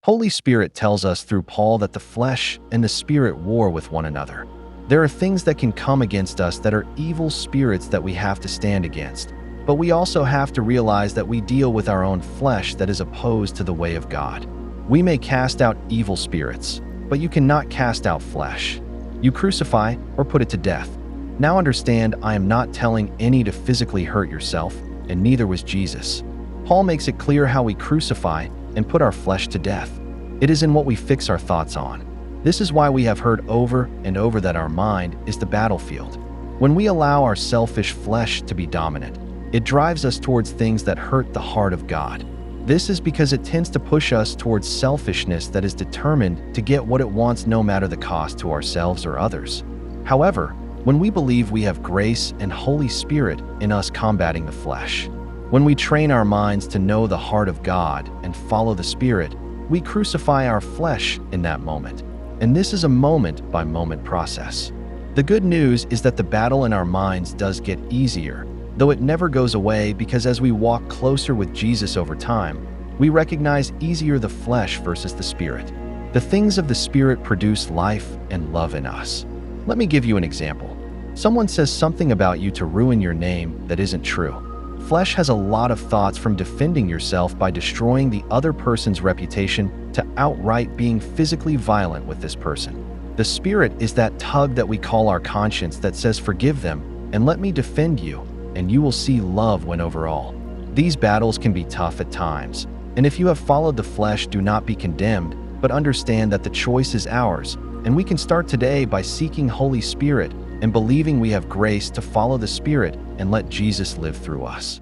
Holy Spirit tells us through Paul that the flesh and the spirit war with one another. There are things that can come against us that are evil spirits that we have to stand against. But we also have to realize that we deal with our own flesh that is opposed to the way of God. We may cast out evil spirits, but you cannot cast out flesh. You crucify or put it to death. Now understand, I am not telling any to physically hurt yourself, and neither was Jesus. Paul makes it clear how we crucify and put our flesh to death. It is in what we fix our thoughts on. This is why we have heard over and over that our mind is the battlefield. When we allow our selfish flesh to be dominant, it drives us towards things that hurt the heart of God. This is because it tends to push us towards selfishness that is determined to get what it wants no matter the cost to ourselves or others. However, when we believe we have grace and Holy Spirit in us combating the flesh, when we train our minds to know the heart of God and follow the Spirit, we crucify our flesh in that moment. And this is a moment-by-moment process. The good news is that the battle in our minds does get easier, though it never goes away, because as we walk closer with Jesus over time, we recognize easier the flesh versus the Spirit. The things of the Spirit produce life and love in us. Let me give you an example. Someone says something about you to ruin your name that isn't true. Flesh has a lot of thoughts, from defending yourself by destroying the other person's reputation to outright being physically violent with this person. The Spirit is that tug that we call our conscience that says, forgive them and let me defend you, and you will see love win over all. These battles can be tough at times, and if you have followed the flesh, do not be condemned, but understand that the choice is ours, and we can start today by seeking Holy Spirit and believing we have grace to follow the Spirit and let Jesus live through us.